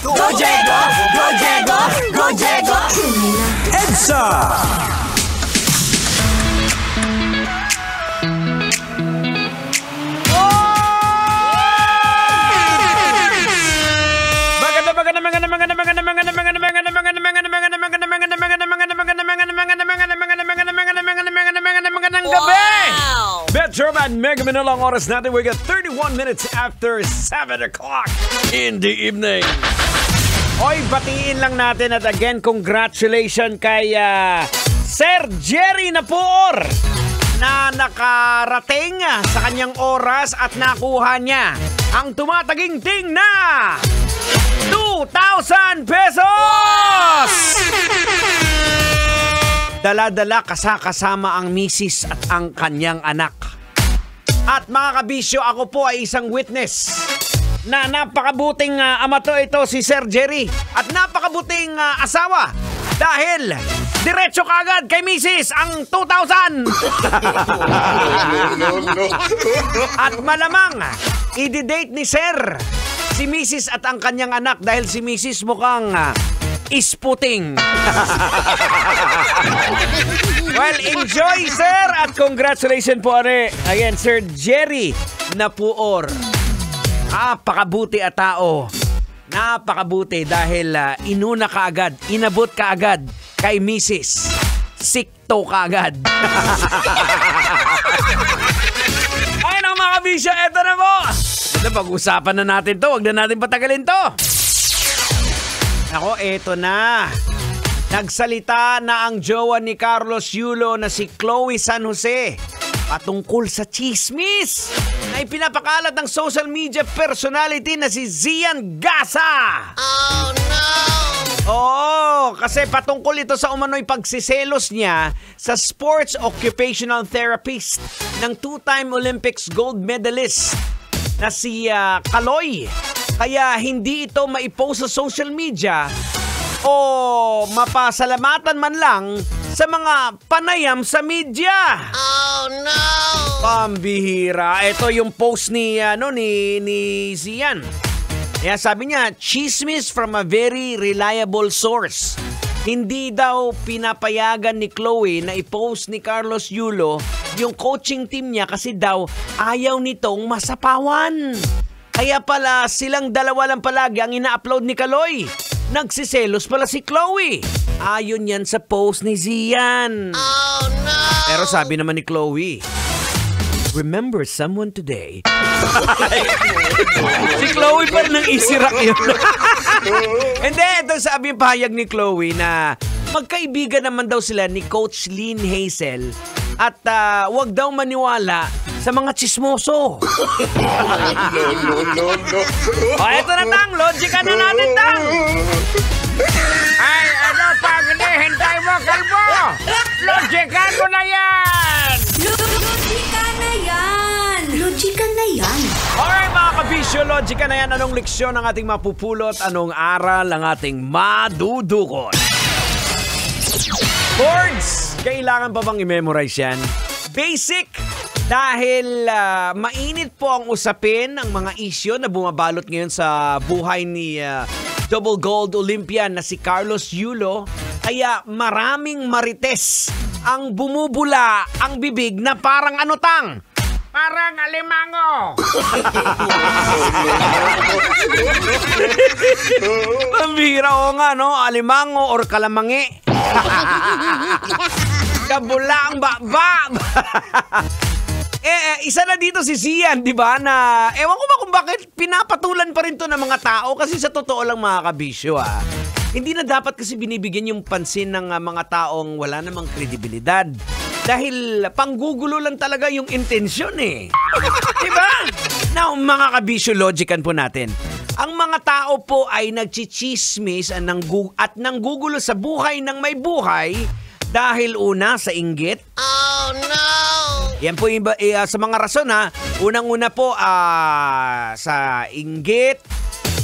Go Jego! Go Jego! Go Jego! EDSA! German Mega Manila ang oras natin. We got 31 minutes after 7 o'clock in the evening. Oy, batiin lang natin at again, congratulations kay Sir Jerry Napoor na nakarating sa kanyang oras at nakuha niya ang tumataginting na 2,000 pesos! Dala-dala kasama ang misis at ang kanyang anak. At mga kabisyo, ako po ay isang witness na napakabuting ama to ito si Sir Jerry at napakabuting asawa dahil diretso kaagad kay misis ang 2,000. At malamang i-date ni Sir si misis at ang kanyang anak dahil si misis mukhang isputing. Well, enjoy, sir, at congratulations po, again, Sir Jerry Napoor. Napakabuti at tao. Napakabuti dahil inuna ka agad, inabot ka agad kay Mrs. Sikto ka agad. Ayun ang mga kabisyo, eto na po. Pag-usapan na natin to, huwag na natin patagalin to. Ako, eto na. Nagsalita na ang jowa ni Carlos Yulo na si Chloe San Jose patungkol sa chismis na ipinapakalat ng social media personality na si Zian Gasa. Oh no! Oo, kasi patungkol ito sa umano'y pagsiselos niya sa sports occupational therapist ng two-time Olympics gold medalist na si Kaloy. Kaya hindi ito maipost sa social media o mapasalamatan man lang sa mga panayam sa media. Oh no! Pambihira. Ito yung post ni Zian. Kaya sabi niya, chismis from a very reliable source. Hindi daw pinapayagan ni Chloe na i-post ni Carlos Yulo yung coaching team niya kasi daw ayaw nitong masapawan. Kaya pala silang dalawa lang palagi ang ina-upload ni Kaloy. Nagsiselos pala si Chloe. Ayon yan sa post ni Zian. Oh no! Pero sabi naman ni Chloe, remember someone today. Si Chloe pa nang isirak yun. Hindi, ito sabi yung pahayag ni Chloe na magkaibigan naman daw sila ni Coach Lynn Hazel at wag daw maniwala sa mga chismoso. O, eto na tang, logica na natin tang. Ay, ano pag hinihintay mo, kalbo? Logica ko na yan! Logica na yan! Logica na yan! Alright mga kabisyo, logica na yan. Anong leksyon ang ating mapupulot? Anong aral ang ating madudukot? Boards! Kailangan pa bang i-memorize yan? Basic! Dahil mainit po ang usapin ng mga isyu na bumabalot ngayon sa buhay ni double gold Olympian na si Carlos Yulo. Kaya maraming marites ang bumubula ang bibig na parang ano tang? Parang alimango. Pambira o nga, no? Alimango or kalamangi. Kabula ang baba. Isa na dito si Zian, di ba? Na, ewan ko ba kung bakit pinapatulan pa rin to ng mga tao kasi sa totoo lang mga kabisyo, hindi na dapat kasi binibigyan yung pansin ng mga taong wala namang kredibilidad. Dahil panggugulo lang talaga yung intensyon Diba? Now, mga kabisyo, logican po natin. Ang mga tao po ay nagchichismis at nanggugulo sa buhay ng may buhay dahil una sa inggit. Oh no! Yan po yung sa mga rason Unang-una po sa inggit,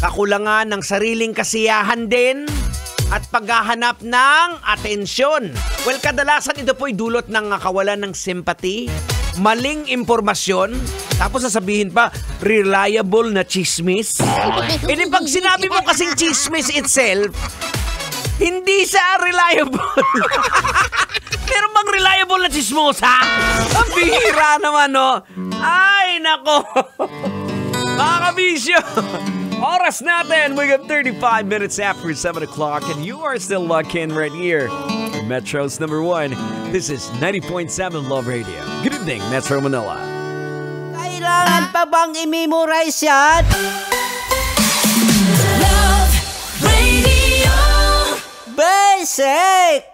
kakulangan ng sariling kasiyahan din, at paghahanap ng atensyon. Well, kadalasan ito po'y dulot ng kawalan ng sympathy, maling impormasyon, tapos sasabihin pa, reliable na chismis. E di pag sinabi mo kasing chismis itself, hindi siya reliable. Meron bang reliable na chismosa? Ang bihira naman, no? Ay, nako. Mga kabisyo, oras natin. We got 35 minutes after 7 o'clock and you are still locked in right here. Metro's number 1. This is 90.7 Love Radio. Good evening, Metro Manila. Kailangan pa bang i-memorize yan? Love Radio. Basic!